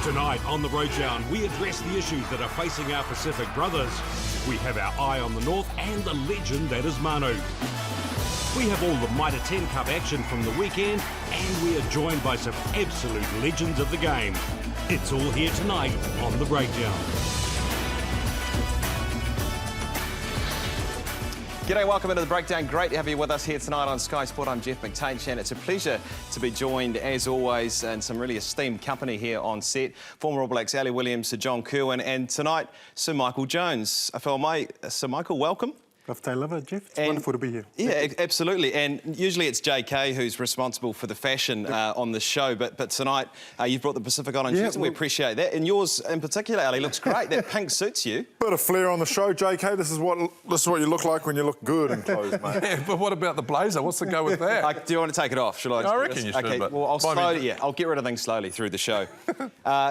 Tonight on The Roaddown, we address the issues that are facing our Pacific brothers. We have our eye on the North and the legend that is Manu. We have all the Mitre 10 Cup action from the weekend, and we are joined by some absolute legends of the game. It's all here tonight on The Breakdown. G'day, welcome into The Breakdown. Great to have you with us here tonight on Sky Sport. I'm Jeff McTainsh, and it's a pleasure to be joined, as always, in some really esteemed company here on set. Former All Blacks Ali Williams, Sir John Kirwan, and tonight, Sir Michael Jones. Sir Michael, welcome. Love to live it, Jeff. It's wonderful to be here. Yeah, absolutely. And usually it's JK who's responsible for the fashion on the show, but tonight you've brought the Pacific Island shirts, and we appreciate that. And yours in particular, Ali, looks great. That pink suits you. Bit of flair on the show, JK. This is what you look like when you look good in clothes, mate. Yeah, but what about the blazer? What's the go with that? Do you want to take it off? Shall I? I reckon you should. Okay, but well, I'll get rid of things slowly through the show.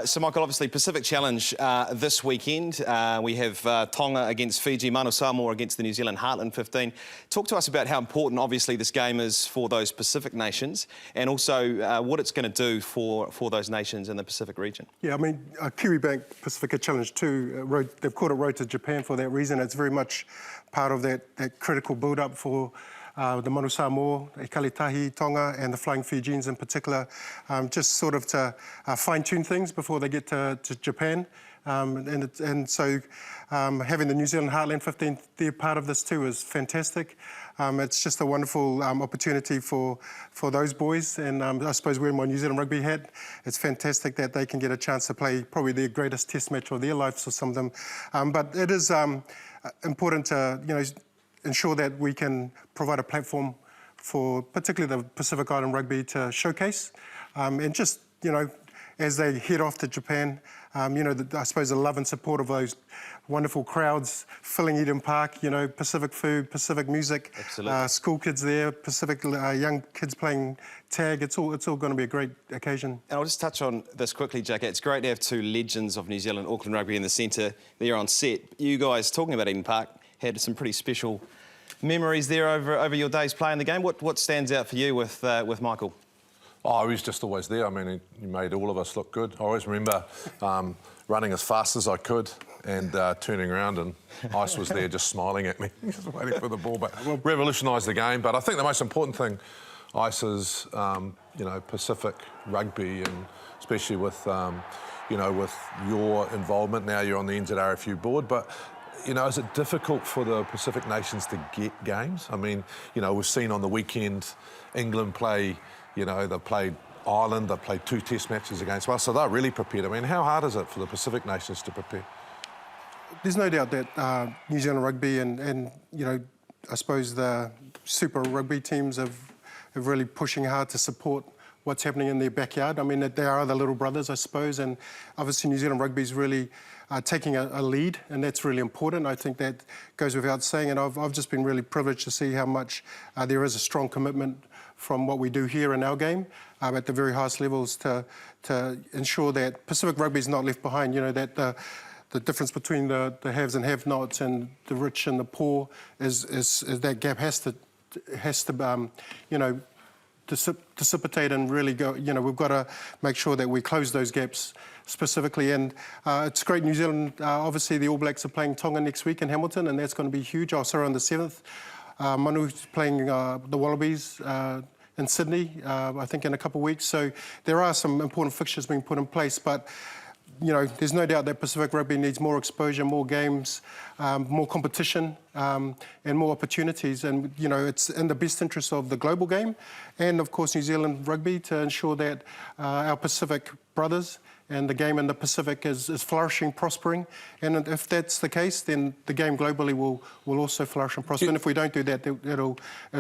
So, Michael, obviously, Pacific Challenge this weekend. We have Tonga against Fiji, Manu Samoa against the New Zealand Heartland 15. Talk to us about how important, obviously, this game is for those Pacific nations, and also what it's going to do for those nations in the Pacific region. Yeah, I mean, Kiwi Bank Pacifica Challenge 2, they've called it Road to Japan for that reason. It's very much part of that critical build-up for the Manu Samoa, Ikalitahi, Tonga, and the Flying Fijians in particular, just sort of to fine-tune things before they get to Japan. So having the New Zealand Heartland 15 there part of this too is fantastic. It's just a wonderful opportunity for those boys, and I suppose wearing my New Zealand rugby hat, it's fantastic that they can get a chance to play probably their greatest test match of their lives for some of them. But it is important to ensure that we can provide a platform for particularly the Pacific Island rugby to showcase, and just as they head off to Japan, I suppose the love and support of those wonderful crowds filling Eden Park, Pacific food, Pacific music, school kids there, Pacific young kids playing tag. It's all going to be a great occasion. And I'll just touch on this quickly, Jack. It's great to have two legends of New Zealand, Auckland rugby in the centre there on set. You guys, talking about Eden Park, had some pretty special memories there over your days playing the game. What stands out for you with Michael? Oh, he was just always there. I mean, he made all of us look good. I always remember running as fast as I could and turning around, and Ice was there just smiling at me, just waiting for the ball. But revolutionised the game. But I think the most important thing, Ice, is Pacific rugby, and especially with with your involvement. Now you're on the NZRFU board, but is it difficult for the Pacific nations to get games? I mean, we've seen on the weekend England play. They've played Ireland, they've played 2 test matches against us, so they're really prepared. I mean, how hard is it for the Pacific nations to prepare? There's no doubt that New Zealand rugby and I suppose the Super Rugby teams are really pushing hard to support what's happening in their backyard. I mean, they are the little brothers, I suppose, and obviously New Zealand rugby is really taking a lead, and that's really important. I think that goes without saying, and I've just been really privileged to see how much there is a strong commitment from what we do here in our game at the very highest levels to ensure that Pacific rugby is not left behind, that the difference between the haves and have-nots and the rich and the poor is that gap has to dissipate and really go, we've got to make sure that we close those gaps specifically. And it's great, New Zealand, obviously the All Blacks are playing Tonga next week in Hamilton, and that's going to be huge. On the 7th. Manu's playing the Wallabies in Sydney, I think in a couple of weeks. So there are some important fixtures being put in place, but there's no doubt that Pacific rugby needs more exposure, more games, more competition, and more opportunities. And it's in the best interest of the global game, and of course New Zealand rugby, to ensure that our Pacific brothers and the game in the Pacific is flourishing, prospering. And if that's the case, then the game globally will also flourish and prosper. And if we don't do that, it'll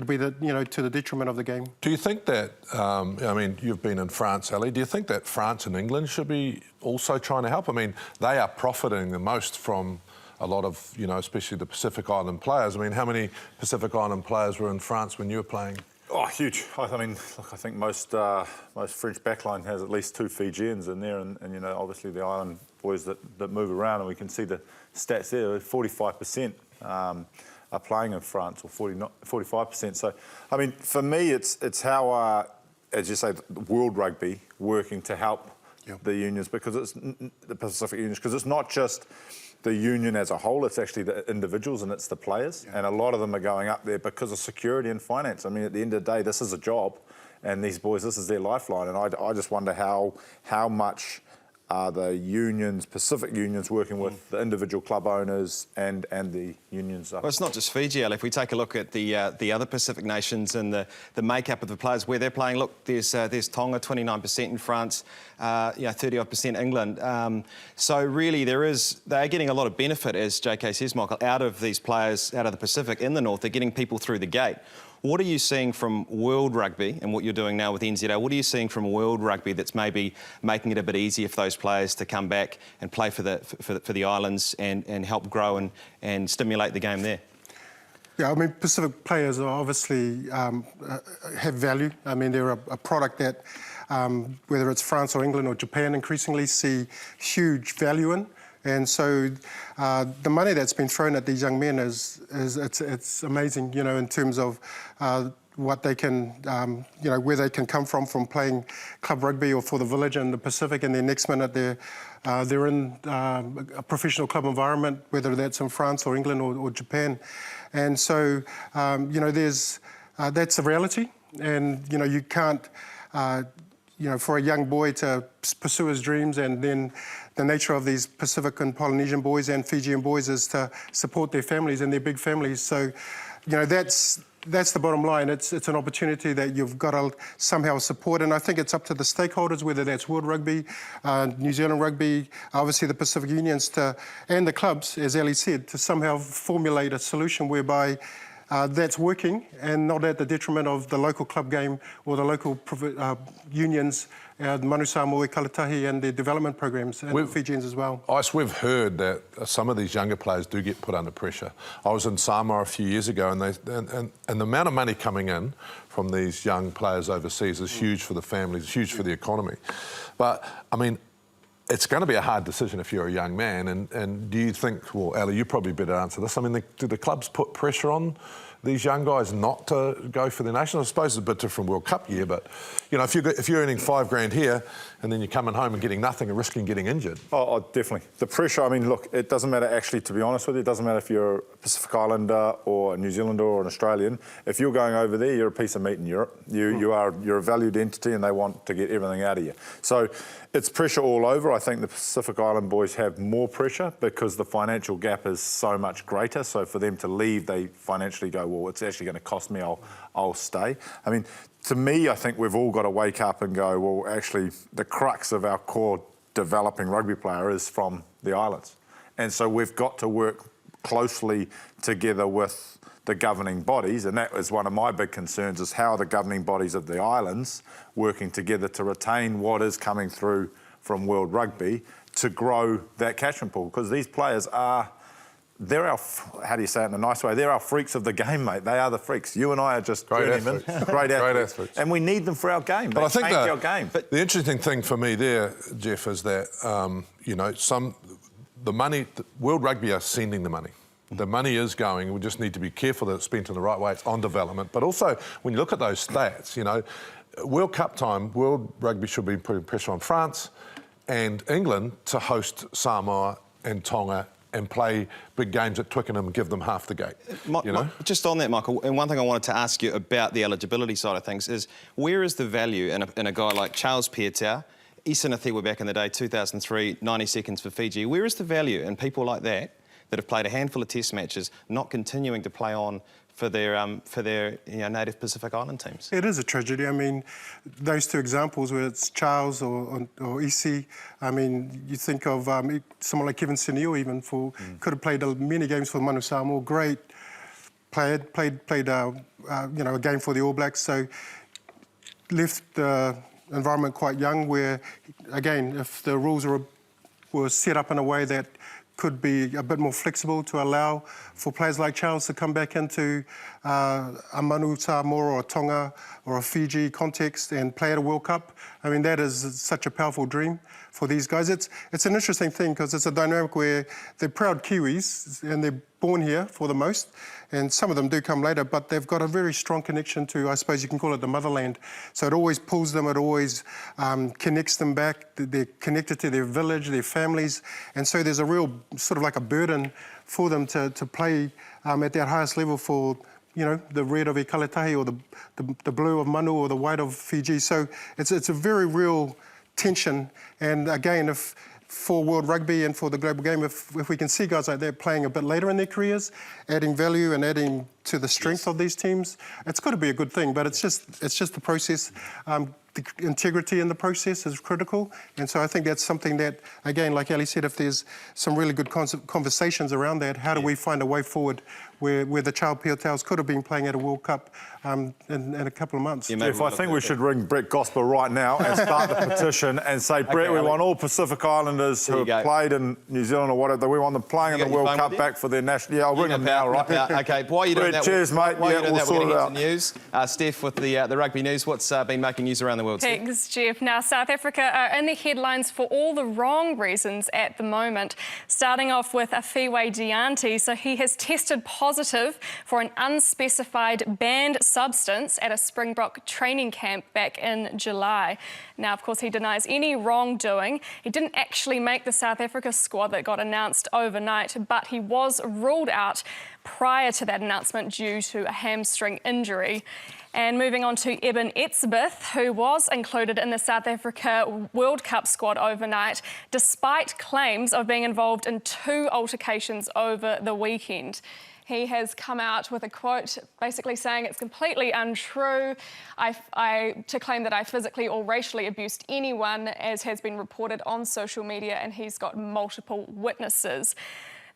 be to the detriment of the game. Do you think that, I mean, you've been in France, Ali, do you think that France and England should be also trying to help? I mean, they are profiting the most from a lot of, especially the Pacific Island players. I mean, how many Pacific Island players were in France when you were playing? Oh, huge. I mean, look, I think most French backline has at least 2 Fijians in there, and obviously the island boys that move around, and we can see the stats there. 45% are playing in France, or 45%. So, I mean, for me, it's how, as you say, world rugby working to help the unions, because it's the Pacific unions, because it's not just the union as a whole, it's actually the individuals and it's the players. And a lot of them are going up there because of security and finance. I mean, at the end of the day, this is a job, and these boys, this is their lifeline. And I just wonder how much are the unions, Pacific unions, working with the individual club owners and the unions? Well, it's not just Fiji, Al. If we take a look at the other Pacific nations and the makeup of the players, where they're playing, look, there's Tonga, 29% in France, 30-odd% England. So really they're getting a lot of benefit, as JK says, Michael, out of these players out of the Pacific in the north. They're getting people through the gate. What are you seeing from World Rugby and what you're doing now with NZL? What are you seeing from World Rugby that's maybe making it a bit easier for those players to come back and play for the islands and help grow and stimulate the game there? Yeah, I mean, Pacific players are obviously have value. I mean, they're a product that, whether it's France or England or Japan, increasingly see huge value in. And so the money that's been thrown at these young men it's amazing, you know, in terms of what they can, you know, where they can come from playing club rugby or for the village in the Pacific, and then next minute they're in a professional club environment, whether that's in France or England or Japan. And so, you know, that's a reality, and, you know, you can't, you know, for a young boy to pursue his dreams, and then the nature of these Pacific and Polynesian boys and Fijian boys is to support their families and their big families. So, you know, that's the bottom line. It's an opportunity that you've got to somehow support, and I think it's up to the stakeholders, whether that's World Rugby, New Zealand Rugby, obviously the Pacific Unions, and the clubs, as Ali said, to somehow formulate a solution whereby that's working and not at the detriment of the local club game or the local unions, Manu Samoa, Kalitahi, and their development programs, and the Fijians as well. Ice, we've heard that some of these younger players do get put under pressure. I was in Samoa a few years ago, and the amount of money coming in from these young players overseas is huge for the families, huge for the economy. But, I mean, it's going to be a hard decision if you're a young man, and do you think, well, Ali, you probably better answer this. I mean, do the clubs put pressure on these young guys not to go for the national? I suppose it's a bit different World Cup year, but, you know, if you're earning $5,000 here and then you're coming home and getting nothing and risking getting injured. Oh, definitely. The pressure, I mean, look, it doesn't matter actually, to be honest with you, it doesn't matter if you're a Pacific Islander or a New Zealander or an Australian. If you're going over there, you're a piece of meat in Europe. You're a valued entity, and they want to get everything out of you. So it's pressure all over. I think the Pacific Island boys have more pressure because the financial gap is so much greater. So for them to leave, they financially go, well, it's actually going to cost me, I'll stay. I mean, to me, I think we've all got to wake up and go, well, actually, the crux of our core developing rugby player is from the islands. And so we've got to work closely together with the governing bodies, and that is one of my big concerns, is how the governing bodies of the islands working together to retain what is coming through from World Rugby to grow that catchment pool, because these players they're our, how do you say it in a nice way, they're our freaks of the game, mate. They are the freaks. You and I are just great athletes. Great athletes. And we need them for our game. But I think our game. But the interesting thing for me there, Jeff, is that, you know, the money, World Rugby are sending the money. The money is going. We just need to be careful that it's spent in the right way. It's on development. But also, when you look at those stats, you know, World Cup time, World Rugby should be putting pressure on France and England to host Samoa and Tonga and play big games at Twickenham and give them half the gate. You know? Just on that, Michael, and one thing I wanted to ask you about the eligibility side of things is, where is the value in a guy like Charles Pietau, Isanathiwa back in the day, 2003, 90 seconds for Fiji? Where is the value in people like that have played a handful of test matches, not continuing to play on for their you know, native Pacific Island teams? It is a tragedy. I mean, those two examples, whether it's Charles or Isi, I mean, you think of someone like Kevin Senil even, could have played many games for Manu Samoa, great player, played you know, a game for the All Blacks, so left the environment quite young where, again, if the rules were set up in a way that could be a bit more flexible to allow for players like Charles to come back into a Manu Samoa or a Tonga or a Fiji context and play at a World Cup. I mean, that is such a powerful dream for these guys. It's an interesting thing because it's a dynamic where they're proud Kiwis and they're born here for the most, and some of them do come later, but they've got a very strong connection to, I suppose you can call it the motherland. So it always pulls them, it always connects them back. They're connected to their village, their families, and so there's a real sort of like a burden for them to play at that highest level for, you know, the red of Ikaletahi or the blue of Manu or the white of Fiji. So it's a very real tension. And again, if for World Rugby and for the global game, if we can see guys like that playing a bit later in their careers, adding value and adding to the strength of these teams, it's got to be a good thing. But it's just the process. The integrity in the process is critical, and so I think that's something that, again, like Ali said, if there's some really good conversations around that, how do we find a way forward where the child Piotels could have been playing at a World Cup in a couple of months? Yeah, Jeff, I think we should ring Brett Gosper right now and start the petition and say, Brett, we want all Pacific Islanders who have played in New Zealand or whatever, we want them playing in the World Cup back for their national... Yeah, I'll ring them now, right? Okay, while you're doing that... Cheers, mate. While you're doing that, we're going to get to news. Steph, with the rugby news, what's been making news around the world? Thanks, Jeff. Now, South Africa are in the headlines for all the wrong reasons at the moment. Starting off with Afiwe Dianti. So he has tested positive for an unspecified banned substance at a Springbok training camp back in July. Now, of course, he denies any wrongdoing. He didn't actually make the South Africa squad that got announced overnight, but he was ruled out prior to that announcement due to a hamstring injury. And moving on to Eben Etzebeth, who was included in the South Africa World Cup squad overnight, despite claims of being involved in 2 altercations over the weekend. He has come out with a quote basically saying it's completely untrue to claim that I physically or racially abused anyone, as has been reported on social media, and he's got multiple witnesses.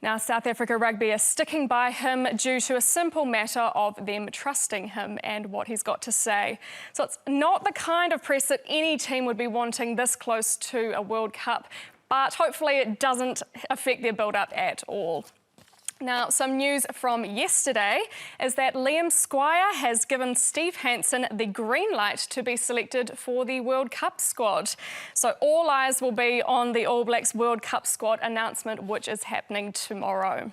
Now, South Africa Rugby are sticking by him due to a simple matter of them trusting him and what he's got to say. So it's not the kind of press that any team would be wanting this close to a World Cup, but hopefully it doesn't affect their build-up at all. Now, some news from yesterday is that Liam Squire has given Steve Hansen the green light to be selected for the World Cup squad. So all eyes will be on the All Blacks World Cup squad announcement, which is happening tomorrow.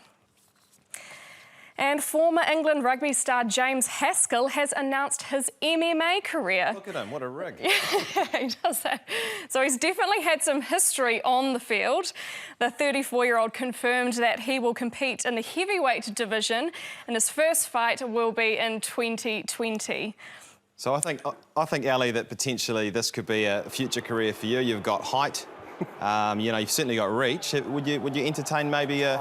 And former England rugby star James Haskell has announced his MMA career. Look at him, what a rig. Yeah, he does that. So he's definitely had some history on the field. The 34-year-old confirmed that he will compete in the heavyweight division, and his first fight will be in 2020. So I think, Ali, that potentially this could be a future career for you. You've got height. You know, you've certainly got reach. Would you entertain maybe a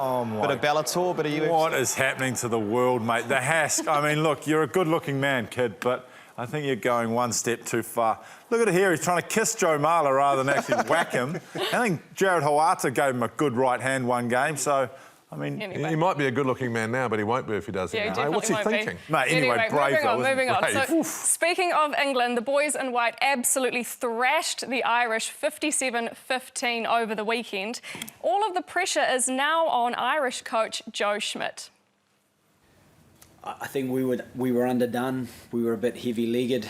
bit of Bellator, bit of UFC? What is happening to the world, mate? The Hask. I mean, look, you're a good-looking man, kid, but I think you're going one step too far. Look at it here. He's trying to kiss Joe Marler rather than actually whack him. I think Jared Hoata gave him a good right hand one game, so... I mean, anyway. He might be a good-looking man now, but he won't be if he does it now. Hey, what's he thinking? Mate, anyway, brave though, moving on. Brave. So, speaking of England, the boys in white absolutely thrashed the Irish 57-15 over the weekend. All of the pressure is now on Irish coach Joe Schmidt. I think we were underdone. We were a bit heavy-legged.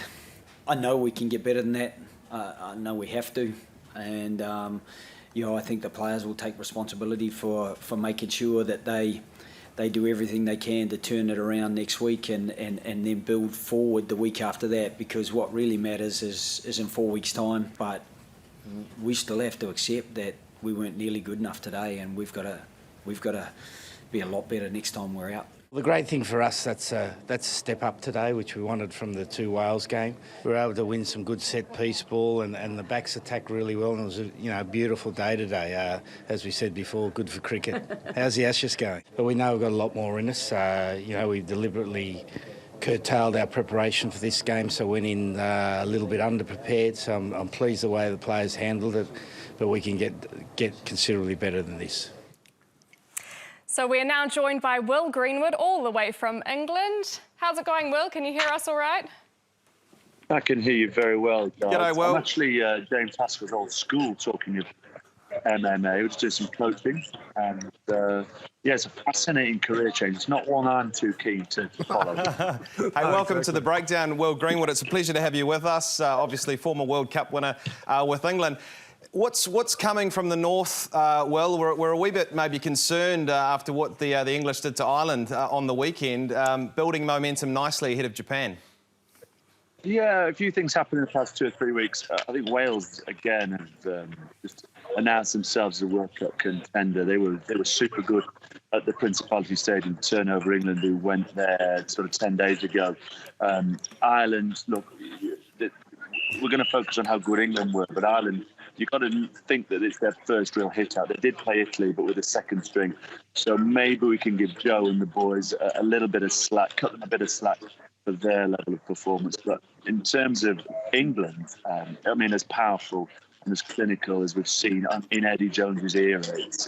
I know we can get better than that. I know we have to, and. You know, I think the players will take responsibility for making sure that they do everything they can to turn it around next week and then build forward the week after that, because what really matters is in 4 weeks' time. But we still have to accept that we weren't nearly good enough today, and we've got to be a lot better next time we're out. The great thing for us, that's a step up today, which we wanted from the 2 Wales game. We were able to win some good set-piece ball, and the backs attacked really well, and it was a beautiful day today. As we said before, good for cricket. How's the Ashes going? But we know we've got a lot more in us. We deliberately curtailed our preparation for this game, so went in a little bit underprepared. So I'm pleased the way the players handled it, but we can get considerably better than this. So we are now joined by Will Greenwood, all the way from England. How's it going, Will? Can you hear us all right? I can hear you very well, guys. G'day, Will. I'm actually James Haskell's old school talking to you. MMA. He was doing some coaching, and yeah, it's a fascinating career change. It's not one I'm too keen to follow. Hey, welcome to the Breakdown, Will Greenwood. It's a pleasure to have you with us. Obviously, former World Cup winner with England. What's coming from the north, Will? We're a wee bit maybe concerned after what the English did to Ireland on the weekend, building momentum nicely ahead of Japan. Yeah, a few things happened in the past 2 or 3 weeks. I think Wales again have just announced themselves as a World Cup contender. They were super good at the Principality Stadium to turn over England, who went there sort of 10 days ago. Ireland, look, we're going to focus on how good England were, but Ireland, you've got to think that it's their first real hit out. They did play Italy, but with a second string. So maybe we can give Joe and the boys a little bit of slack, cut them a bit of slack for their level of performance. But in terms of England, I mean, as powerful and as clinical as we've seen in Eddie Jones's era,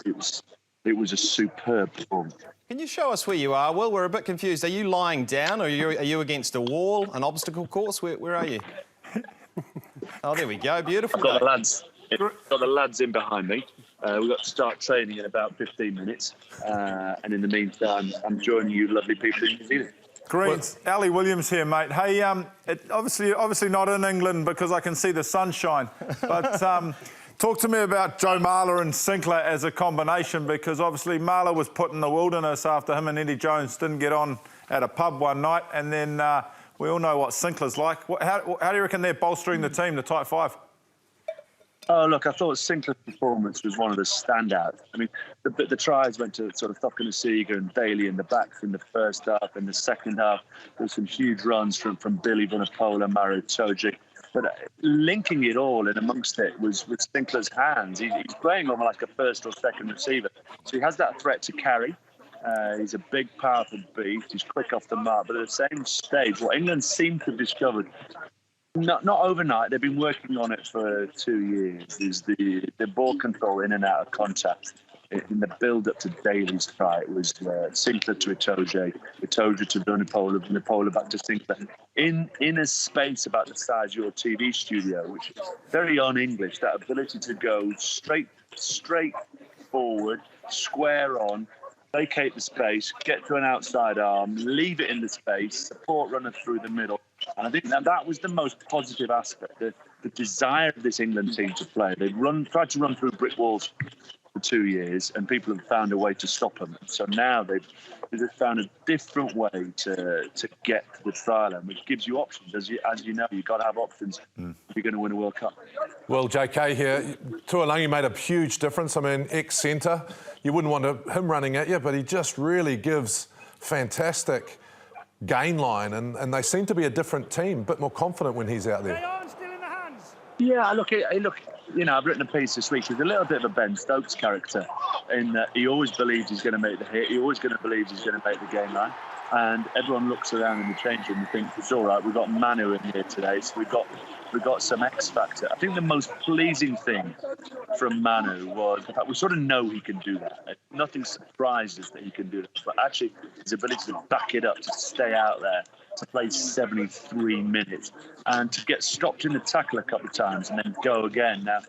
it was a superb performance. Can you show us where you are, Will? We're a bit confused. Are you lying down, or are you against a wall, an obstacle course? Where are you? Oh, there we go. Beautiful. I've got the lads. Got the lads in behind me. We've got to start training in about 15 minutes. And in the meantime, I'm joining you lovely people in New Zealand. Greens, Ali Williams here, mate. Hey, obviously not in England because I can see the sunshine. But talk to me about Joe Marler and Sinclair as a combination, because obviously Marler was put in the wilderness after him and Eddie Jones didn't get on at a pub one night, and then we all know what Sinclair's like. How do you reckon they're bolstering the team, the tight five? Oh, look, I thought Sinclair's performance was one of the standouts. I mean, the tries went to sort of Thokanasiga and Daly in the backs in the first half. In the second half, there were some huge runs from Billy Vunipola, Mario Tojic. But linking it all in amongst it was with Sinclair's hands. He's playing almost like a first or second receiver. So he has that threat to carry. He's a big, powerful beast. He's quick off the mark. But at the same stage, what England seemed to have discovered, not overnight, they've been working on it for 2 years, is the ball control in and out of contact. In the build-up to Daly's try, it was Sinclair to Itoje to Vunipola, Vunipola back to Sinclair. In a space about the size of your TV studio, which is very un-English, that ability to go straight forward, square on, vacate the space, get to an outside arm, leave it in the space, support runner through the middle. And I think that was the most positive aspect, the desire of this England team to play. They've tried to run through brick walls for 2 years, and people have found a way to stop them. So now they've found a different way to get to the trial, which gives you options. As you know, you've got to have options if you're going to win a World Cup. Well, JK here, Tuolangi made a huge difference. I mean, ex-centre, you wouldn't want him running at you, but he just really gives fantastic gain line, and they seem to be a different team, a bit more confident when he's out there. Yeah, look, you know, I've written a piece this week. He's a little bit of a Ben Stokes character in that he always believes he's going to make the hit. He always believes he's going to make the game line. And everyone looks around in the change room and thinks, it's all right, we've got Manu in here today, so we've got some X factor. I think the most pleasing thing from Manu was the fact we sort of know he can do that. Nothing surprises that he can do that. But actually, his ability to back it up, to stay out there, to play 73 minutes, and to get stopped in the tackle a couple of times and then go again. Now,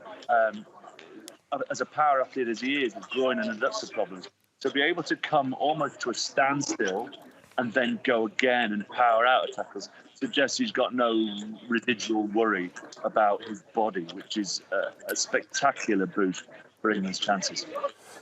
as a power athlete as he is, with groin and adductor problems, to be able to come almost to a standstill and then go again and power out of tackles suggests he's got no residual worry about his body, which is a spectacular boost for England's chances.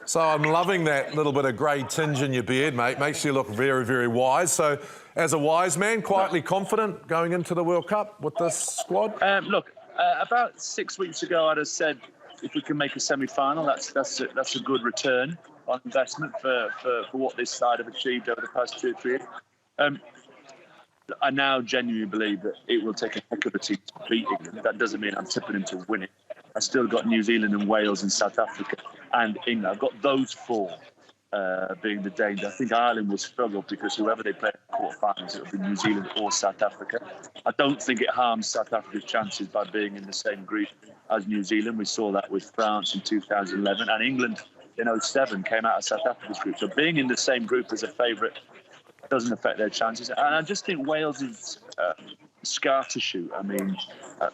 So I'm loving that little bit of grey tinge in your beard, mate. Makes you look very, very wise. So as a wise man, quietly confident going into the World Cup with this squad? Look, about 6 weeks ago, I'd have said if we can make a semi-final, that's a good return on investment for what this side have achieved over the past 2 or 3 years. I now genuinely believe that it will take a heck of a team to beat England. That doesn't mean I'm tipping him to win it. I've still got New Zealand and Wales and South Africa and England. I've got those four being the danger. I think Ireland will struggle because whoever they play in the quarterfinals, it'll be New Zealand or South Africa. I don't think it harms South Africa's chances by being in the same group as New Zealand. We saw that with France in 2011, and England in 2007 came out of South Africa's group. So being in the same group as a favourite doesn't affect their chances. And I just think Wales is scar tissue. I mean,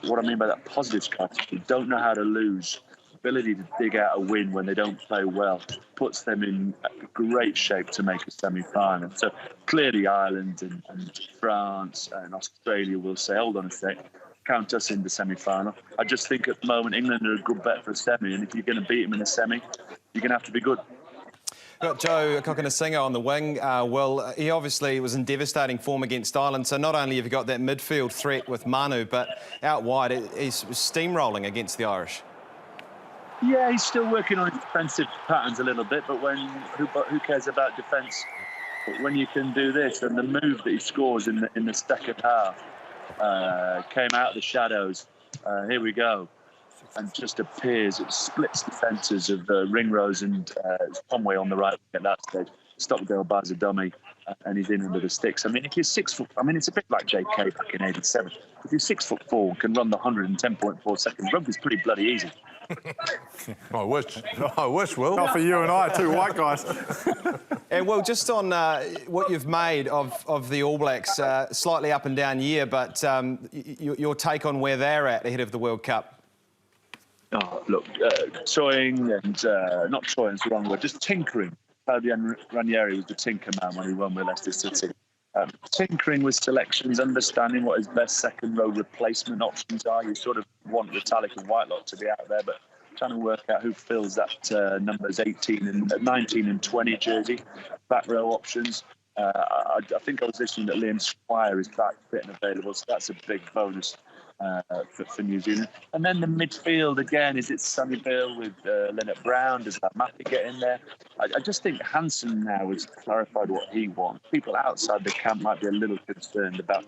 what I mean by that positive scar tissue, don't know how to lose ability to dig out a win when they don't play well puts them in great shape to make a semi-final. So clearly Ireland and France and Australia will say, hold on a sec, count us in the semi-final. I just think at the moment England are a good bet for a semi, and if you're going to beat them in a semi, you're going to have to be good. Got Joe Cokanasiga on the wing. Well, he obviously was in devastating form against Ireland, so not only have you got that midfield threat with Manu, but out wide he's steamrolling against the Irish. Yeah, he's still working on his defensive patterns a little bit, but who cares about defence? But when you can do this, and the move that he scores in the second half came out of the shadows. Here we go. And just appears, it splits the fences of Ringrose and Conway on the right at that stage. Stockdale buys a dummy and he's in under the sticks. I mean, if you're 6 foot, I mean, it's a bit like JK back in '87. If you're 6'4" and can run the 110.4 seconds, rugby's pretty bloody easy. I wish, Will. Not for you and I, two white guys. And well, just on what you've made of the All Blacks, slightly up and down year, but your take on where they're at ahead of the World Cup. Oh, look, toying and not toying, it's the wrong word, just tinkering. Fabian Ranieri was the tinker man when he won with Leicester City. Tinkering with selections, understanding what his best second row replacement options are. You sort of want Retallick and Whitelock to be out there, but trying to work out who fills that numbers 18 and 19 and 20 jersey, back row options. I think I was listening that Liam Squire is back fit and available, so that's a big bonus for New Zealand. And then the midfield again, is it Sonny Bill with Leonard Brown? Does that Mitre get in there? I just think Hansen now has clarified what he wants. People outside the camp might be a little concerned about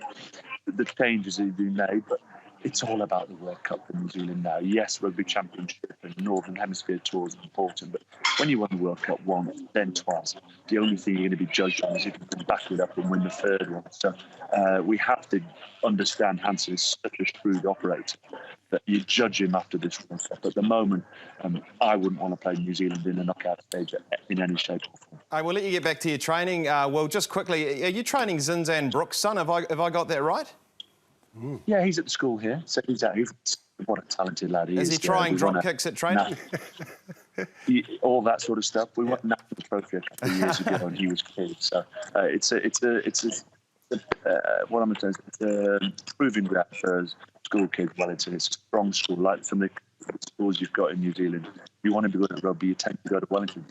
the changes that have been made, but it's all about the World Cup for New Zealand now. Yes, Rugby Championship and Northern Hemisphere tours are important, but when you won the World Cup once, then twice, the only thing you're going to be judged on is if you can back it up and win the third one. So we have to understand Hansen is such a shrewd operator that you judge him after this World Cup. At the moment, I wouldn't want to play New Zealand in a knockout stage in any shape or form. I will let you get back to your training. Well, just quickly, are you training Zinzan Brooks' son? Have I got that right? Yeah, he's at the school here, so he's out. What a talented lad he is. Is he trying drop kicks at training? All that sort of stuff. We won a national trophy a couple of years ago, and he was killed. So it's what I'm saying. It's a proving ground for school kids. Wellington. It's a strong school, like some of the schools you've got in New Zealand. If you want to be good at rugby, you tend to go to Wellington.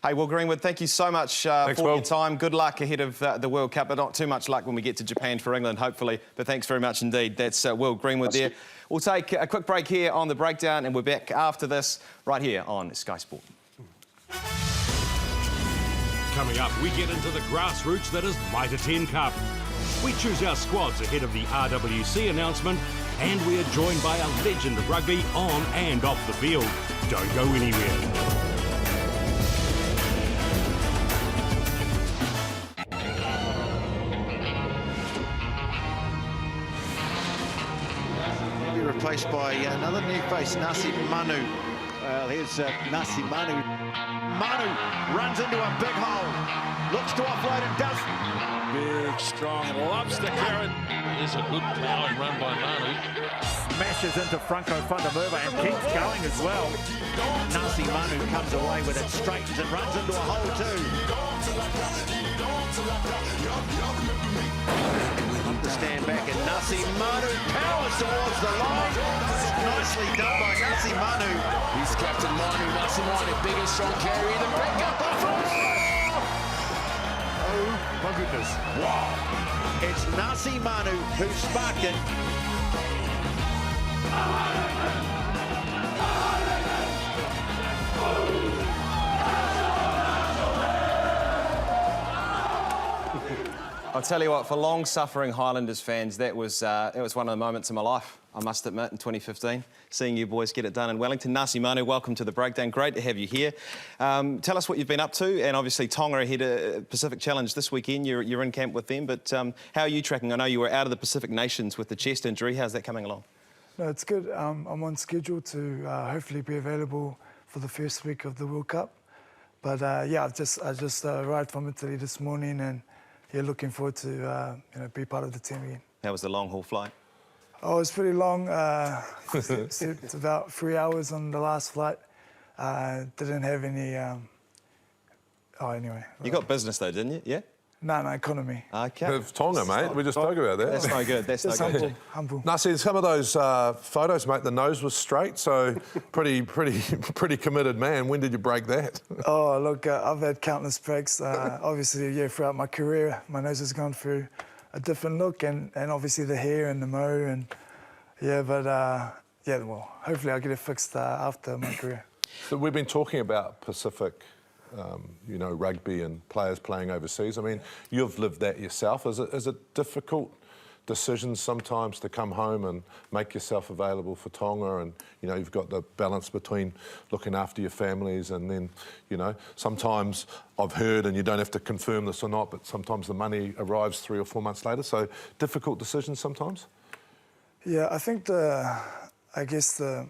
Hey, Will Greenwood, thank you so much for your time. Good luck ahead of the World Cup, but not too much luck when we get to Japan for England, hopefully. But thanks very much indeed. That's Will Greenwood there. We'll take a quick break here on The Breakdown, and we're back after this right here on Sky Sport. Coming up, we get into the grassroots that is Mitre 10 Cup. We choose our squads ahead of the RWC announcement, and we are joined by a legend of rugby on and off the field. Don't go anywhere. Replaced by another new face, Nasi Manu. Well, here's Nasi Manu. Manu runs into a big hole, looks to offload and does. Big, strong, and loves the carrot. There's a good plowing run by Manu. Smashes into Franco Fundamurva and keeps going as well. Nasi Manu comes away with it, straightens and runs into a hole too. Up to stand back, and Nasi Manu powers towards the line. Nicely done by Nasi Manu. He's Captain Manu, Nasi Manu, big and strong carry, the back up Oh my goodness. Wow. It's Nasi Manu who sparked it. I'll tell you what, for long-suffering Highlanders fans, that was one of the moments of my life, I must admit, in 2015, seeing you boys get it done in Wellington. Nasi Manu, welcome to The Breakdown. Great to have you here. Tell us what you've been up to, and obviously Tonga ahead of Pacific Challenge this weekend. You're in camp with them, but how are you tracking? I know you were out of the Pacific Nations with the chest injury. How's that coming along? No, it's good. I'm on schedule to hopefully be available for the first week of the World Cup. But yeah, I just arrived from Italy this morning, and yeah, looking forward to be part of the team again. How was the long haul flight? Oh, it was pretty long. Slept about 3 hours on the last flight. Didn't have any... anyway. You got business though, didn't you? Yeah? No, economy. Okay. Tonga, mate. We just spoke about that. That's no good. That's no good. Humble. Nasi, some of those photos, mate, the nose was straight, so pretty committed man. When did you break that? Oh, look, I've had countless breaks. Obviously, yeah, throughout my career, my nose has gone through a different look, and obviously the hair and the mo, and yeah, but yeah, well, hopefully I'll get it fixed after my career. So we've been talking about Pacific, you know, rugby and players playing overseas. I mean, you've lived that yourself. Is it difficult decisions sometimes to come home and make yourself available for Tonga, and you know, you've got the balance between looking after your families and then, you know, sometimes I've heard, and you don't have to confirm this or not, but sometimes the money arrives 3 or 4 months later. So difficult decisions sometimes. Yeah, I think I guess the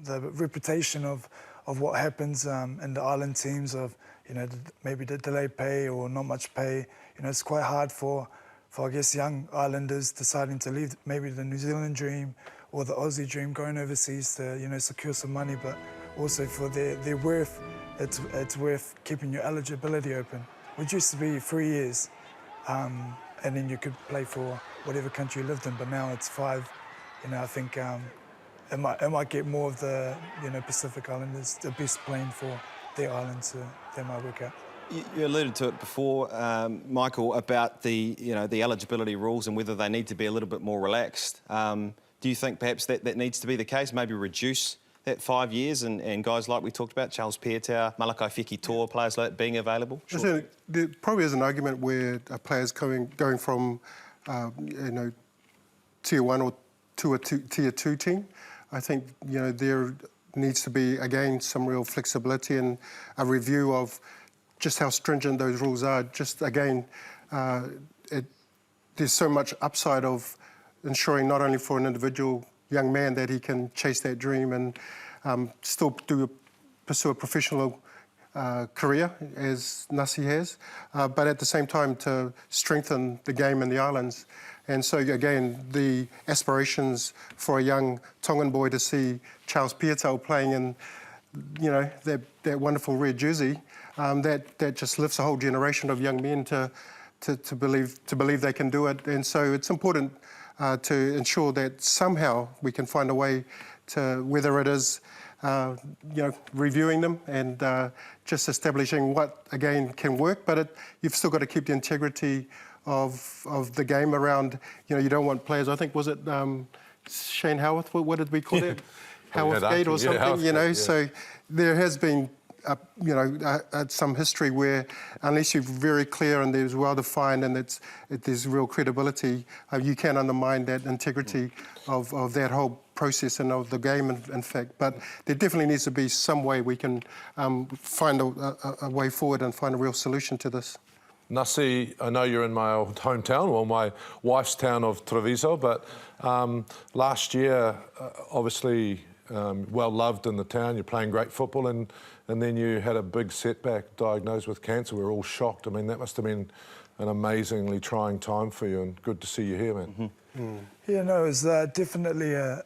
reputation of what happens in the island teams, of, you know, maybe the delayed pay or not much pay. You know, it's quite hard for I guess young islanders deciding to leave maybe the New Zealand dream or the Aussie dream, going overseas to, you know, secure some money, but also for their worth. It's worth keeping your eligibility open, which used to be 3 years, and then you could play for whatever country you lived in, but now it's 5. You know, I think it might get more of the, you know, Pacific Islanders, the best playing for their island, so that might work out. You alluded to it before, Michael, about the, you know, the eligibility rules and whether they need to be a little bit more relaxed. Do you think perhaps that needs to be the case? Maybe reduce that 5 years and guys like we talked about, Charles Pietau, Malakai Fekitoa, players like that being available? Sure. So there probably is an argument where a player's going from, you know, Tier 1 or to a Tier 2 team. I think, you know, there needs to be, again, some real flexibility and a review of just how stringent those rules are. Just, again, there's so much upside of ensuring not only for an individual young man that he can chase that dream and still pursue a professional career, as Nasi has, but at the same time to strengthen the game in the islands. And so, again, the aspirations for a young Tongan boy to see Charles Pietau playing in, you know, that wonderful red jersey, that just lifts a whole generation of young men to believe they can do it. And so it's important to ensure that somehow we can find a way to, whether it is, you know, reviewing them and just establishing what, again, can work, but you've still got to keep the integrity of the game around. You know, you don't want players, I think, was it Shane Howarth, what did we call it? Howarth Gate or something, yeah, you know, yeah. So there has been, you know, some history where unless you're very clear and there's well-defined and there's real credibility, you can undermine that integrity of that whole process and of the game, in fact. But there definitely needs to be some way we can find a way forward and find a real solution to this. Nasi, I know you're in my old hometown, well, my wife's town of Treviso, but last year, obviously, well loved in the town, you're playing great football, and then you had a big setback, diagnosed with cancer. We were all shocked. I mean, that must have been an amazingly trying time for you, and good to see you here, man. Mm-hmm. Yeah, no, it was definitely a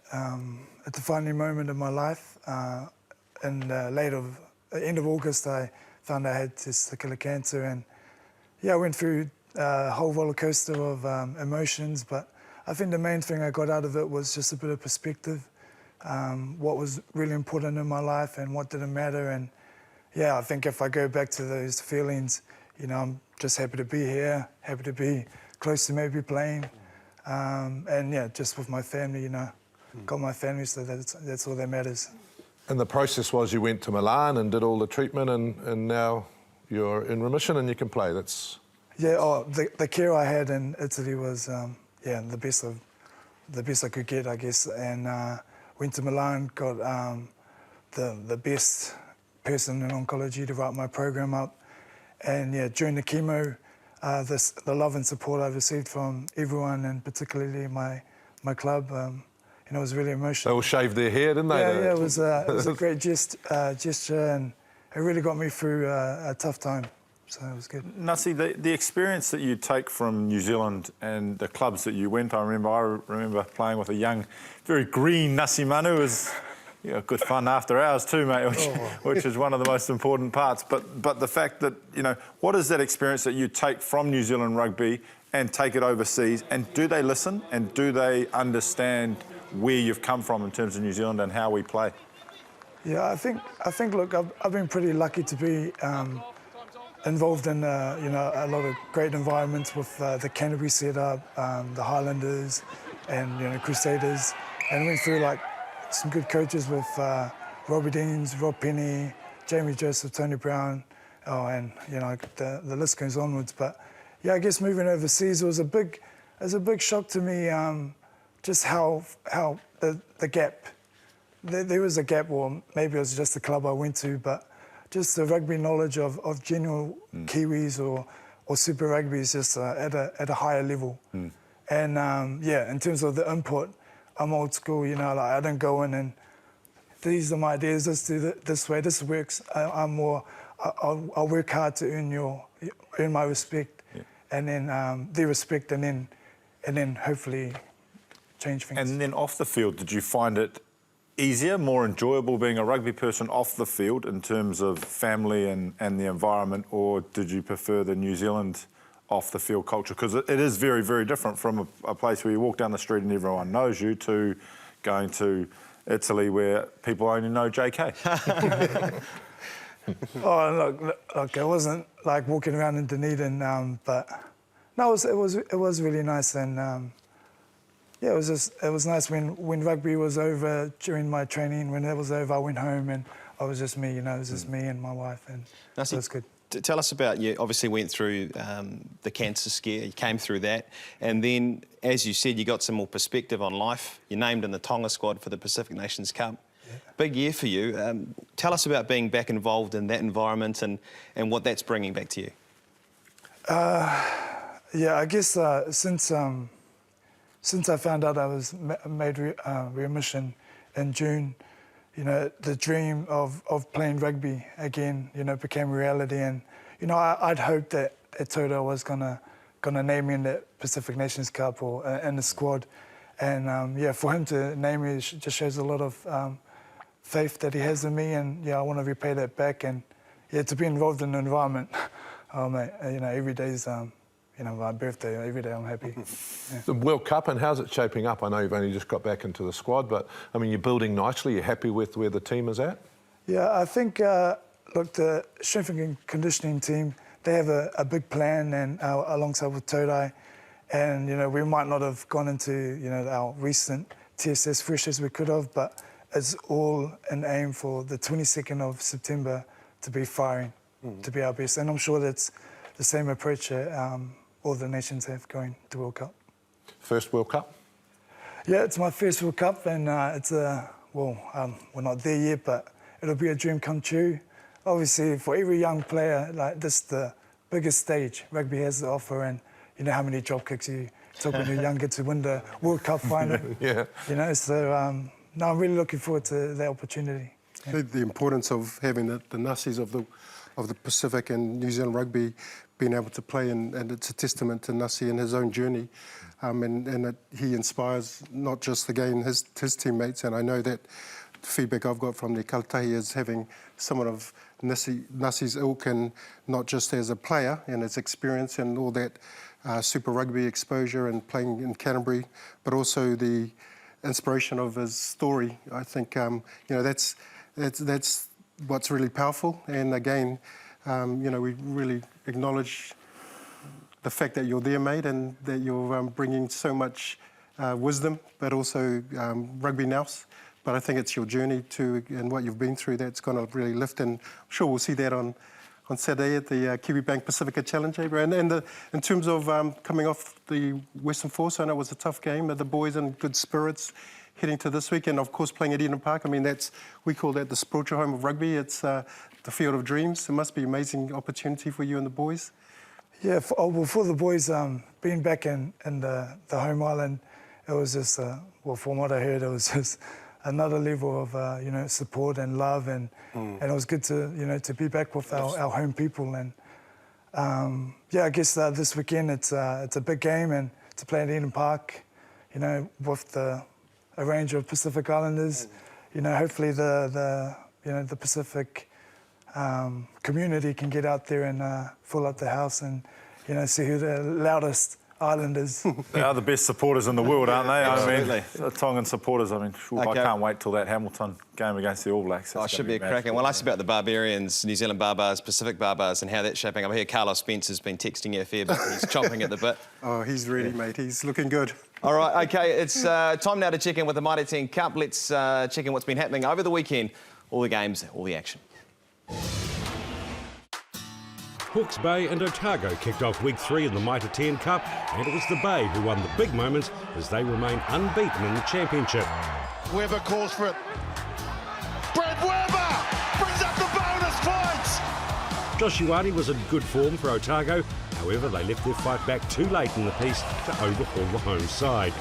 defining moment in my life. And end of August, I found I had testicular cancer, and yeah, I went through a whole roller coaster of emotions, but I think the main thing I got out of it was just a bit of perspective. What was really important in my life and what didn't matter. And yeah, I think if I go back to those feelings, you know, I'm just happy to be here, happy to be close to maybe playing. And yeah, just with my family, you know, got my family, so that's all that matters. And the process was you went to Milan and did all the treatment, and now you're in remission and you can play. That's... Yeah, the care I had in Italy was, yeah, the best I could get, I guess. And went to Milan, got the best person in oncology to write my program up. And yeah, during the chemo, the love and support I received from everyone, and particularly my club, you know, it was really emotional. They all shaved their hair, didn't they? Yeah, it was a great gesture, and it really got me through a tough time. So it was good. Nasi, the experience that you take from New Zealand and the clubs that you went, I remember playing with a young, very green Nasi Manu. Was good fun after hours too, mate, which is one of the most important parts. But the fact that, what is that experience that you take from New Zealand rugby and take it overseas? And do they listen and do they understand where you've come from in terms of New Zealand and how we play? Yeah, I think. Look, I've been pretty lucky to be involved in a lot of great environments with the Canterbury setup, the Highlanders, and Crusaders, and went through like some good coaches with Robbie Deans, Rob Penny, Jamie Joseph, Tony Brown, and the list goes onwards. But yeah, I guess moving overseas was a big shock to me. Just how the gap. There was a gap, or maybe it was just the club I went to, but just the rugby knowledge of general Kiwis or Super Rugby is just at a higher level. And yeah, in terms of the input, I'm old school, like I don't go in and these are my ideas, let's do it this way, this works. I'll work hard to earn my respect, and then their respect, and then hopefully change things. And then off the field, did you find it easier, more enjoyable being a rugby person off the field in terms of family and the environment, or did you prefer the New Zealand off the field culture? Because it is very, very different from a place where you walk down the street and everyone knows you to going to Italy where people only know JK. Look, it wasn't like walking around in Dunedin, but no, it was really nice. And yeah, it was nice when rugby was over during my training. When it was over, I went home and I was just me, it was just me and my wife, and Nasi, it was good. Tell us about, you obviously went through the cancer scare, you came through that, and then, as you said, you got some more perspective on life. You're named in the Tonga squad for the Pacific Nations Cup. Yeah. Big year for you. Tell us about being back involved in that environment and what that's bringing back to you. Yeah, I guess since I found out I was made remission in June, the dream of playing rugby again, became reality. And, I'd hoped that Toto was gonna name me in the Pacific Nations Cup or in the squad. And, yeah, for him to name me just shows a lot of faith that he has in me. And, yeah, I want to repay that back. And, yeah, to be involved in the environment, oh, mate, every day's... my birthday, every day I'm happy. Yeah. The World Cup, and how's it shaping up? I know you've only just got back into the squad, but, I mean, you're building nicely. You're happy with where the team is at? Yeah, I think, look, the strength and conditioning team, they have a big plan, and alongside with Todai. And, we might not have gone into, our recent TSS fresh as we could have, but it's all an aim for the 22nd of September to be firing, to be our best. And I'm sure that's the same approach all the nations have going to World Cup. First World Cup? Yeah, it's my first World Cup, and it's we're not there yet, but it'll be a dream come true. Obviously, for every young player, like this, the biggest stage rugby has to offer, and you know how many drop kicks you took when you're younger to win the World Cup final. Yeah. So no, I'm really looking forward to the opportunity. Yeah. The importance of having the Nasis of the Pacific and New Zealand rugby being able to play, and it's a testament to Nasi and his own journey, and that he inspires not just again his teammates. And I know that the feedback I've got from the Kalatahi is having someone of Nasi's ilk, and not just as a player and his experience and all that Super Rugby exposure and playing in Canterbury, but also the inspiration of his story. I think that's what's really powerful. And again, we really acknowledge the fact that you're there, mate, and that you're bringing so much wisdom, but also rugby nous. But I think it's your journey and what you've been through that's going to really lift. And I'm sure we'll see that on Saturday at the Kiwi Bank Pacifica Challenge, bro. And in terms of coming off the Western Force, I know it was a tough game, but the boys in good spirits heading to this week, and of course playing at Eden Park. I mean, we call that the spiritual home of rugby. It's the field of dreams. It must be an amazing opportunity for you and the boys. Yeah, for the boys, being back in the home island, it was just, from what I heard, it was just another level of support and love, and it was good to to be back with our home people. And I guess this weekend it's a big game, and to play at Eden Park, you know, with a range of Pacific Islanders, you know, hopefully the Pacific community can get out there and fill up the house and, you know, see who the loudest Islanders. They are the best supporters in the world, aren't they? Absolutely. I mean, the Tongan supporters, I mean, I can't wait till that Hamilton game against the All Blacks. Oh, it should be a cracking. Well, asked about the Barbarians, New Zealand Barbars, Pacific Barbars, and how that's shaping up. I hear Carlos Spencer's been texting you a fair bit. He's chomping at the bit. Oh, he's ready, mate. He's looking good. All right, OK, it's time now to check in with the Mitre 10 Cup. Let's check in what's been happening over the weekend. All the games, all the action. Hawke's Bay and Otago kicked off week 3 in the Mitre 10 Cup, and it was the Bay who won the big moments as they remain unbeaten in the championship. Webber calls for it. Brad Webber brings up the bonus points. Josh Ioane was in good form for Otago, however they left their fight back too late in the piece to overhaul the home side.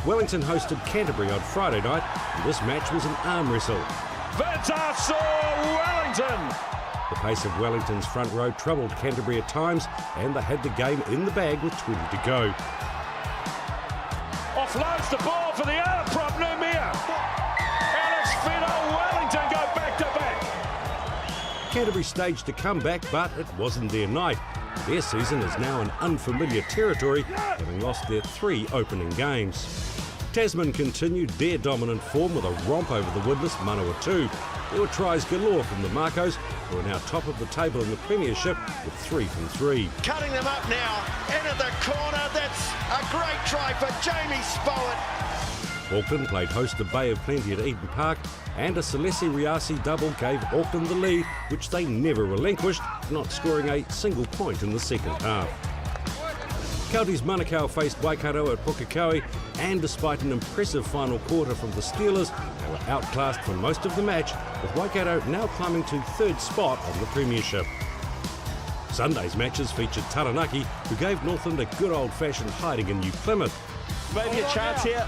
Wellington hosted Canterbury on Friday night, and this match was an arm wrestle. Vatasaw Wellington! The pace of Wellington's front row troubled Canterbury at times, and they had the game in the bag with 20 to go. Offloads the ball for the other prop, Numia. Alex Fino, Wellington go back to back. Canterbury staged a comeback, but it wasn't their night. Their season is now in unfamiliar territory, having lost their 3 opening games. Tasman continued their dominant form with a romp over the winless Manawatu. There were tries galore from the Marcos, who are now top of the table in the Premiership with 3 from 3. Cutting them up now, into the corner. That's a great try for Jamie Spowett. Auckland played host to Bay of Plenty at Eden Park, and a Salesi Riasi double gave Auckland the lead, which they never relinquished, not scoring a single point in the second half. Counties Manukau faced Waikato at Pukekohe, and despite an impressive final quarter from the Steelers, they were outclassed for most of the match, with Waikato now climbing to 3rd spot on the Premiership. Sunday's matches featured Taranaki, who gave Northland a good old-fashioned hiding in New Plymouth. Maybe a chance here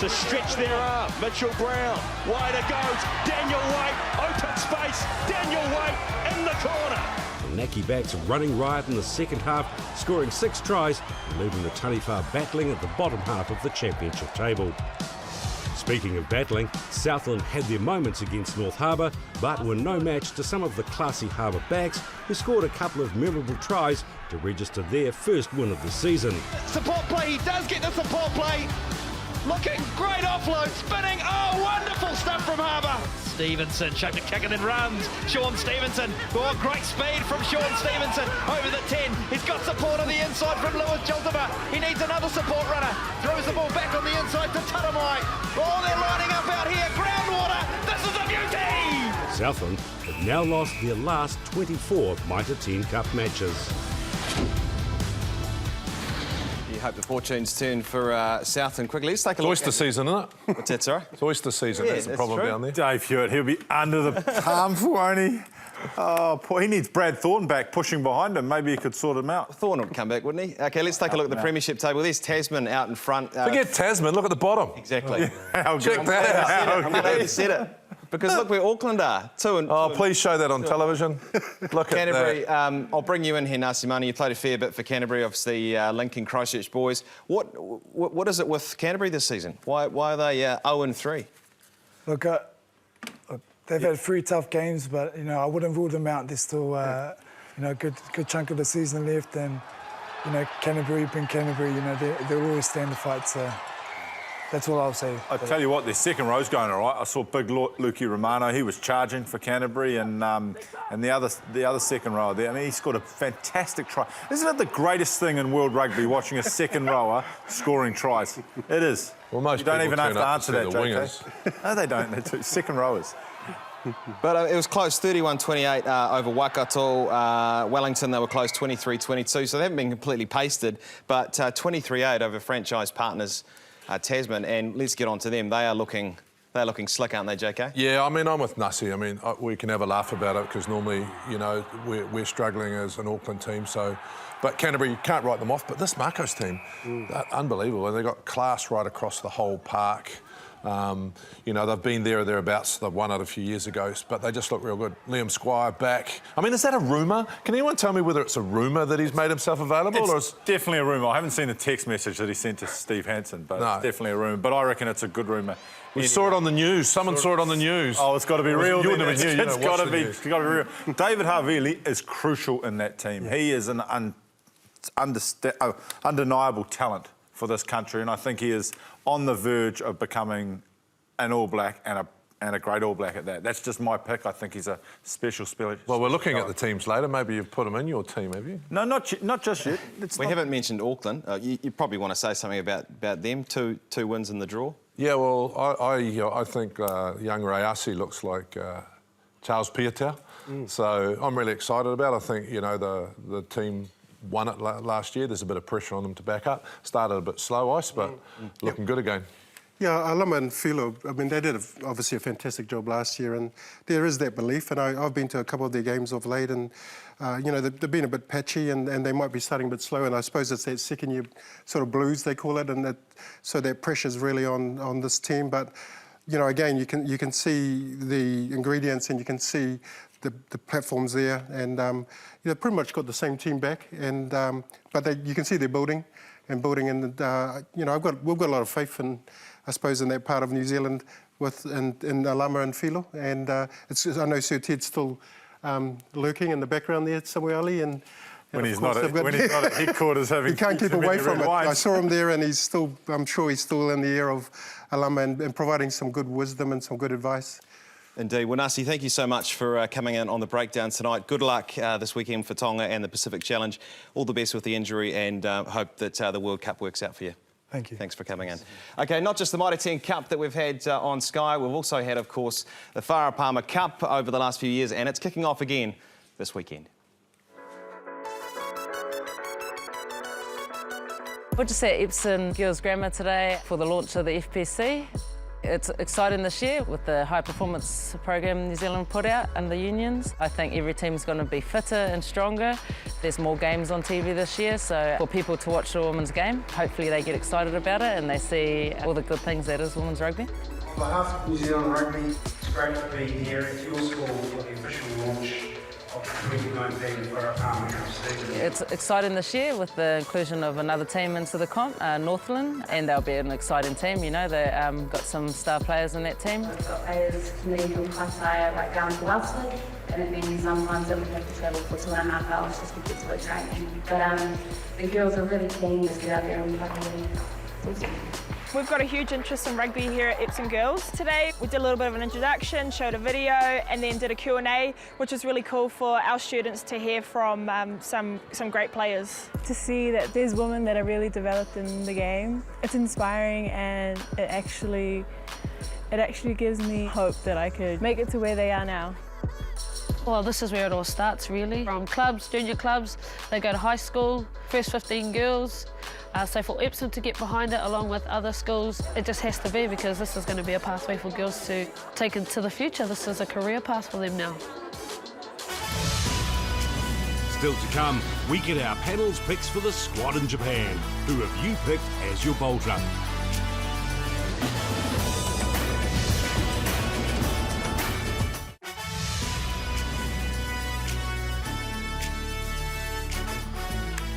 to stretch their arm. Mitchell Brown, wider goes, Daniel White, open space, Daniel White in the corner. The Naki backs running riot in the second half, scoring 6 tries and leaving the Taniwha battling at the bottom half of the championship table. Speaking of battling, Southland had their moments against North Harbour, but were no match to some of the classy Harbour backs, who scored a couple of memorable tries to register their first win of the season. Support play, he does get the support play. Looking great offload, spinning, oh wonderful stuff from Harbour. Stevenson shaped a kick and then runs. Sean Stevenson, oh great speed from Sean Stevenson over the 10. He's got support on the inside from Lewis Josepha. He needs another support runner. Throws the ball back on the inside to Taramai. Oh, they're lining up out here. Groundwater, this is a beauty! Southland have now lost their last 24 Mitre 10 Cup matches. You hope the fortunes turn for Southland quickly. Let's take a look. It's oyster season, isn't it? What's that, sorry? It's oyster season, Yeah, that's the that's problem true. down there. Dave Hewitt, he'll be under the harmful, won't he? Oh, poor, he needs Brad Thornton back pushing behind him. Maybe he could sort him out. Thornton would come back, wouldn't he? OK, let's take a look at the Premiership table. There's Tasman out in front. Forget Tasman, look at the bottom. Exactly. Check that out. I'm glad you said it. Because look where Auckland are. Oh, please show that on television. Look Canterbury, at that. I'll bring you in here, Nasi Manu. You played a fair bit for Canterbury, obviously linking Christchurch boys. What is it with Canterbury this season? Why are they 0-3? Look, they've had 3 tough games, but, you know, I wouldn't rule them out. There's still, you know, a good chunk of the season left, and, you know, Canterbury being Canterbury, you know, they'll always stand the fight, so that's all I'll say. I tell you what, their second row's going all right. I saw big Lukey Romano. He was charging for Canterbury, and the other second rower there. I mean, he scored a fantastic try. Isn't it the greatest thing in world rugby, watching a second rower scoring tries? It is. Well, most you don't people even have turn to up answer to that, see the JK. No, they don't. They're 2 second rowers. But it was close, 31-28 over Waikato. Wellington, they were close, 23-22, so they haven't been completely pasted. But 23-8 over franchise partners Tasman, and let's get on to them. They're looking slick, aren't they, JK? Yeah, I mean, I'm with Nasi. I mean, we can have a laugh about it because normally, you know, we're struggling as an Auckland team. So, but Canterbury, you can't write them off. But this Marcos team, they're unbelievable. And they've got class right across the whole park. You know, they've been there or thereabouts. They've won it a few years ago, but they just look real good. Liam Squire back. I mean, is that a rumour? Can anyone tell me whether it's a rumour that he's made himself available? It's definitely a rumour. I haven't seen the text message that he sent to Steve Hansen, but it's definitely a rumour. But I reckon it's a good rumour. We saw it on the news. Someone saw it on the news. Oh, it's got to be real. It's got to be real. David Havili is crucial in that team. Yeah. He is an undeniable talent for this country, and I think he is on the verge of becoming an All Black and a great All Black at that. That's just my pick. I think he's a special. Well, we're looking at the teams later. Maybe you've put him in your team, have you? No, not just yet. We haven't mentioned Auckland. You probably want to say something about them. Two wins in the draw. Yeah, well, I think young Rayasi looks like Charles Piatea. So I'm really excited about it. I think, you know, the team won it last year. There's a bit of pressure on them to back up. Started a bit slow ice, but looking good again. Yeah, Alama and Filo, I mean, they did obviously a fantastic job last year, and there is that belief, and I've been to a couple of their games of late, and, you know, they've been a bit patchy, and they might be starting a bit slow, and I suppose it's that second-year sort of blues, they call it, and so that pressure's really on this team. But, you know, again, you can see the ingredients, and you can see the platforms there, and, you know, pretty much got the same team back, and but you can see they're building, and you know, we've got a lot of faith in, I suppose, in that part of New Zealand in Alama and Filo. And I know Sir Ted's still lurking in the background there somewhere, Ali. And when he's not at headquarters having... He can't keep away from it. I saw him there, and I'm sure he's still in the ear of Alama and providing some good wisdom and some good advice. Indeed. Well, Nasi, thank you so much for coming in on the breakdown tonight. Good luck this weekend for Tonga and the Pacific Challenge. All the best with the injury, and hope that the World Cup works out for you. Thank you. Thanks for coming in. OK, not just the Mitre 10 Cup that we've had on Sky, we've also had, of course, the Farah Palmer Cup over the last few years, and it's kicking off again this weekend. We're just at Epsom Girls Grammar today for the launch of the FPC. It's exciting this year with the high performance program New Zealand put out and the unions. I think every team's going to be fitter and stronger. There's more games on TV this year, so for people to watch the women's game, hopefully they get excited about it and they see all the good things that is women's rugby. On behalf of New Zealand Rugby, it's great to be here at your school for the official launch of the 2019 Farah Palmer Cup season. It's exciting this year with the inclusion of another team into the comp, Northland, and they'll be an exciting team. You know, they've got some star players in that team. We've got players coming from Pattaya right down to Wellesley, and it means sometimes that we have to travel for 2.5 hours just to get to a training. But the girls are really keen to get out there and play. We've got a huge interest in rugby here at Epsom Girls. Today we did a little bit of an introduction, showed a video, and then did a Q&A, which was really cool for our students to hear from some great players. To see that there's women that are really developed in the game, it's inspiring, and it actually gives me hope that I could make it to where they are now. Well, this is where it all starts, really. From clubs, junior clubs, they go to high school, first 15 girls. So for Epsom to get behind it, along with other schools, it just has to be, because this is going to be a pathway for girls to take into the future. This is a career path for them now. Still to come, we get our panel's picks for the squad in Japan. Who have you picked as your bolter?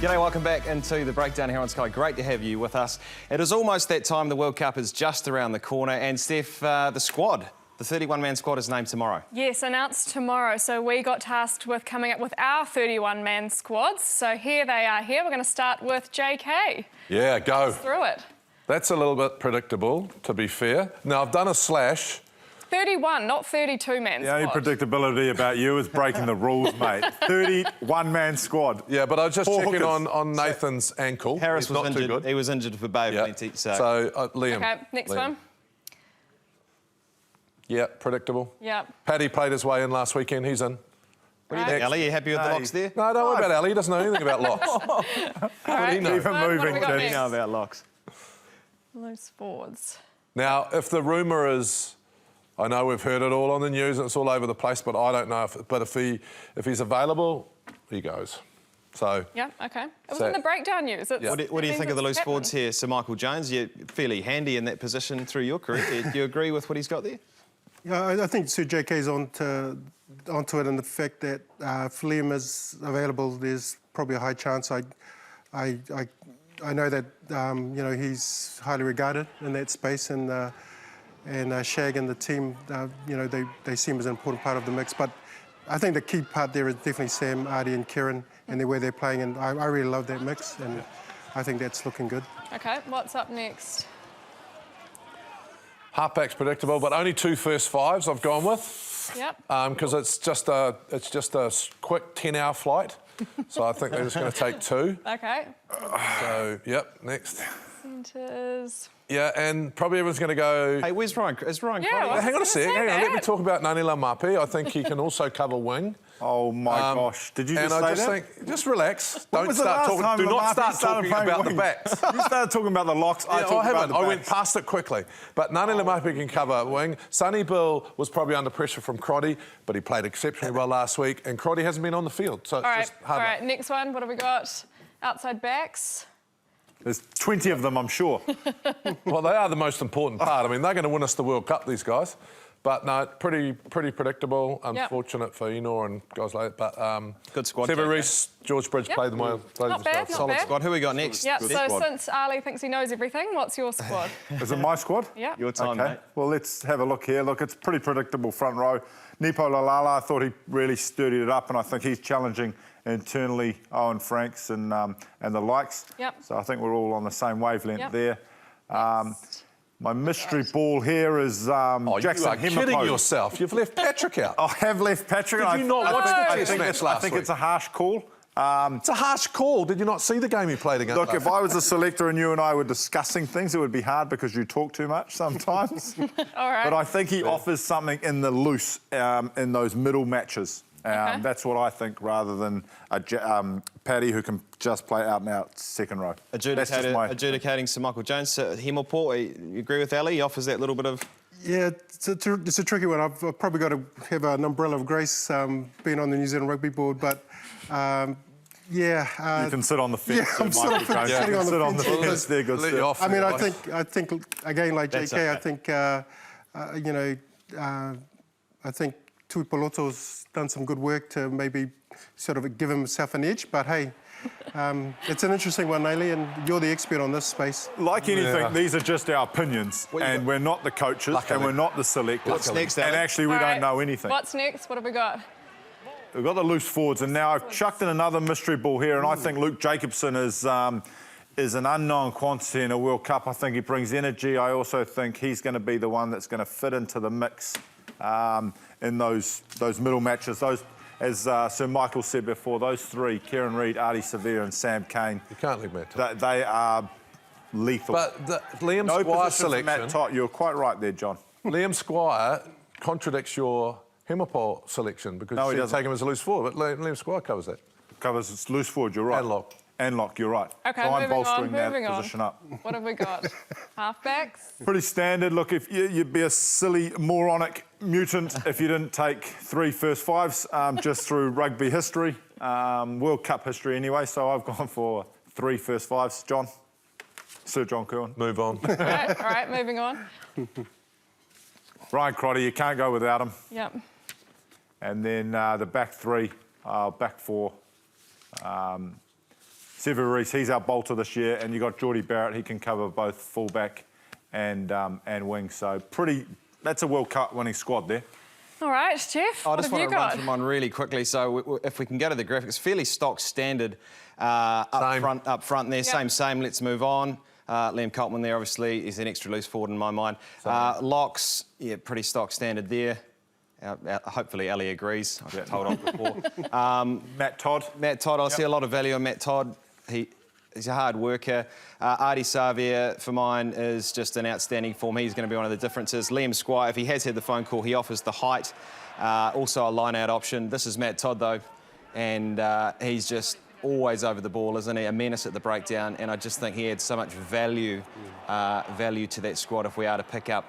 G'day, welcome back into the breakdown here on Sky. Great to have you with us. It is almost that time. The World Cup is just around the corner. And Steph, the squad, the 31-man squad is named tomorrow. Yes, announced tomorrow. So we got tasked with coming up with our 31-man squads. So here they are here. We're going to start with JK. Yeah, go. Let's through it. That's a little bit predictable, to be fair. Now, I've done a slash. 31, not 32-man squad. The only predictability about you is breaking the rules, mate. 31-man squad. Yeah, but I was just checking hookers. on Nathan's ankle. Harris He's was not injured. too good. He was injured for Bay of Plenty. So Liam. OK, next one. Yeah, predictable. Yeah. Paddy played his way in last weekend. He's in. What do you think, Ali? Are you happy with the locks there? No, don't worry about Ali. He doesn't know anything about locks. All right, Keep him moving. What do you know about locks? Those forwards. Now, if the rumour is... I know we've heard it all on the news and it's all over the place, but I don't know if he's available, he goes. So Yeah, okay. It was in the breakdown news. What do you think of the loose forwards here, Sir Michael Jones? You're fairly handy in that position through your career. Do you agree with what he's got there? Yeah, I think Sir JK's onto it, and the fact that if Liam is available, there's probably a high chance. I know that you know, he's highly regarded in that space, and Shag and the team, you know, they seem as an important part of the mix. But I think the key part there is definitely Sam, Artie, and Kieran, and the way they're playing, and I really love that mix, and I think that's looking good. Okay, what's up next? halfback's predictable, but only 2 first fives I've gone with. Yep. Because it's just a quick 10-hour flight, so I think they're just going to take 2. Okay. So yep, next. Centres. Yeah, and probably everyone's going to go... Hey, where's Ryan? Is Ryan Yeah, hang on a sec, let me talk about Ngani Laumape. I think he can also cover wing. Oh, my gosh. Did you just say that? Just relax. When was the last time do not Laumape start started talking about playing the wing? backs. You started talking about the locks, I talked about the backs. I went past it quickly. But Ngani Laumape can cover wing. Sonny Bill was probably under pressure from Crotty, but he played exceptionally well last week, and Crotty hasn't been on the field, so it's just hard. All right, next one, what have we got? Outside backs. There's 20 of them, I'm sure. Well, they are the most important part. I mean, they're going to win us the World Cup, these guys. But no, pretty predictable. Unfortunate for Enor and guys like that. But good squad. Sever Reece, George Bridge played them well. Not bad, not solid bad. squad. Who we got next? Yeah, so since Ali thinks he knows everything, what's your squad? Is it my squad? Yeah. Your time, okay. mate. Well, let's have a look here. Look, it's pretty predictable front row. Nipo Lalala, I thought he really sturdied it up, and I think he's challenging internally Owen Franks and the likes. Yep. So I think we're all on the same wavelength there. My mystery ball here is Jackson You are kidding yourself. You've left Patrick out. I have left Patrick. Did you not watch the test match last I think week? it's a harsh call. It's a harsh call. Did you not see the game he played against? Look, if I was a selector and you and I were discussing things, it would be hard because you talk too much sometimes. All right. But I think he offers something in the loose in those middle matches. That's what I think, rather than Paddy who can just play out and out second row. Adjudicating Sir Michael Jones. Hemoport, you agree with Ali? He offers that little bit of... Yeah, it's a tricky one. I've probably got to have an umbrella of grace being on the New Zealand Rugby Board, but yeah. You can sit on the fence. Yeah, I'm sitting on the fence. There, good stuff. I mean, I think again, like JK, I think you know, I think Tuipoloto's done some good work to maybe sort of give himself an edge, but hey. It's an interesting one, Naily, and you're the expert on this space. Like anything, these are just our opinions, and we're not the coaches, and we're not the selectors. What's next, and actually, we don't know anything. What's next? What have we got? We've got the loose forwards, and now I've chucked in another mystery ball here, and I think Luke Jacobson is an unknown quantity in a World Cup. I think he brings energy. I also think he's going to be the one that's going to fit into the mix in those middle matches. As Sir Michael said before, those 3, Kieran Reid, Artie Severe and Sam Cane... You can't leave Matt Todd. They are lethal. But Liam Squire's selection... Matt Todd, you're quite right there, John. Liam Squire contradicts your Hemopole selection because you didn't take him as a loose forward, but Liam Squire covers that. Covers it's loose forward, you're right. And lock, you're right. Okay, so I'm moving bolstering on, that position up. What have we got? Halfbacks? Pretty standard. Look, if you'd be a silly, moronic mutant if you didn't take 3 first fives just through rugby history, World Cup history anyway, so I've gone for 3 first fives. John? Sir John Kirwan. Move on. All right, moving on. Ryan Crotty, you can't go without him. Yep. And then the back 3, back 4. Sever Reece, he's our bolter this year, and you've got Geordie Barrett, he can cover both fullback and wing. So that's a World Cup winning squad there. All right, Jeff, I just want to run through mine really quickly. So if we can go to the graphics, fairly stock standard up front there. Yep. Same. Let's move on. Liam Coltman there, obviously, is an extra loose forward in my mind. Locks, yeah, pretty stock standard there. Hopefully Ali agrees. I've told on before. Matt Todd. I see a lot of value in Matt Todd. He's a hard worker. Artie Savia, for mine, is just an outstanding form. He's going to be one of the differences. Liam Squire, if he has had the phone call, he offers the height. Also a line-out option. This is Matt Todd, though, and he's just always over the ball, isn't he? A menace at the breakdown, and I just think he adds so much value to that squad if we are to pick up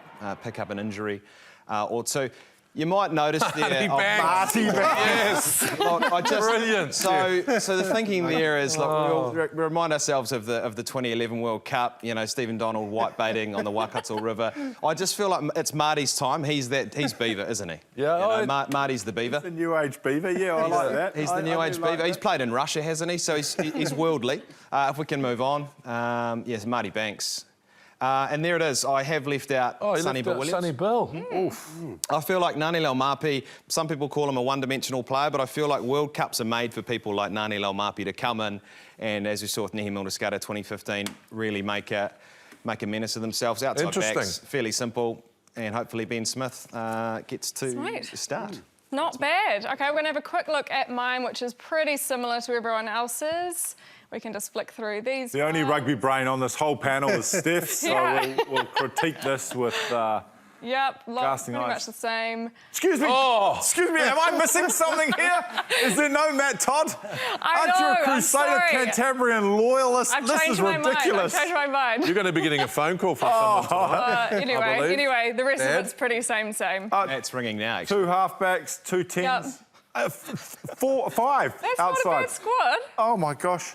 an injury or two. You might notice there... Marty Banks. Yes. Look, Brilliant. So the thinking there is, look, we'll remind ourselves of the 2011 World Cup, you know, Stephen Donald whitebaiting on the Waikato River. I just feel like it's Marty's time. He's Beaver, isn't he? Yeah. You know, Marty's the Beaver. He's the new age Beaver, yeah, I like that. He's the new age Beaver. Like he's played in Russia, hasn't he? So he's worldly. If we can move on. Yes, Marty Banks. And there it is. I have left out Sonny Bill Williams. Sonny Bill. Oof. I feel like Ngani Laumapi, some people call him a one-dimensional player, but I feel like World Cups are made for people like Ngani Laumapi to come in and, as we saw with Nehe Milner-Skudder 2015, really make a menace of themselves. Outside backs, fairly simple, and hopefully Ben Smith gets to start. Not bad. OK, we're going to have a quick look at mine, which is pretty similar to everyone else's. We can just flick through these. The only rugby brain on this whole panel is Steph, so we'll critique this with Yep, casting pretty eyes. much the same. Excuse me. Excuse me. Am I missing something here? Is there no Matt Todd? Aren't you a Crusader Cantabrian loyalist? This is ridiculous. I've changed my mind. You're going to be getting a phone call from someone tonight. Anyway, the rest of it's pretty same. It's ringing now, actually. 2 halfbacks, 2 tens. 4, 5 That's outside. not a bad squad. Oh my gosh.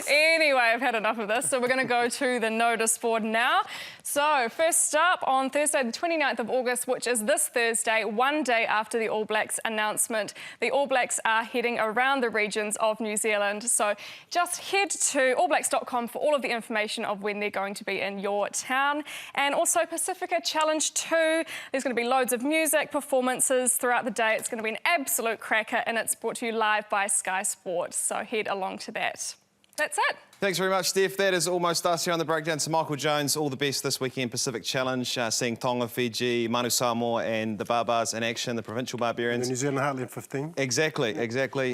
Anyway, I've had enough of this, so we're going to go to the notice board now. So, first up on Thursday, the 29th of August, which is this Thursday, one day after the All Blacks announcement, the All Blacks are heading around the regions of New Zealand. So, just head to allblacks.com for all of the information of when they're going to be in your town. And also Pacifica Challenge 2. There's going to be loads of music, performances throughout the day. It's going to be an absolute cracker, and it's brought to you live by Sky Sports. So, head along to that. That's it. Thanks very much, Steph. That is almost us here on The Breakdown. So Michael Jones, all the best this weekend. Pacific Challenge, seeing Tonga, Fiji, Manu Samoa and the Barbars in action, the Provincial Barbarians. The New Zealand Heartland 15. Exactly.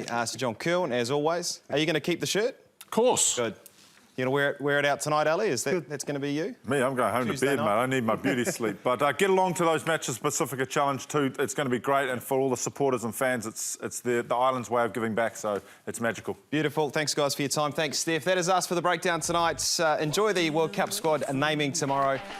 So John Kirwan, as always. Are you going to keep the shirt? Of course. Good. You going to wear it out tonight, Ali? That's going to be you? Me, I'm going home Tuesday to bed, night. mate. I need my beauty sleep. But get along to those matches, Pacifica Challenge 2. It's going to be great. And for all the supporters and fans, it's the island's way of giving back. So it's magical. Beautiful. Thanks, guys, for your time. Thanks, Steph. That is us for The Breakdown tonight. Enjoy the World Cup squad naming tomorrow.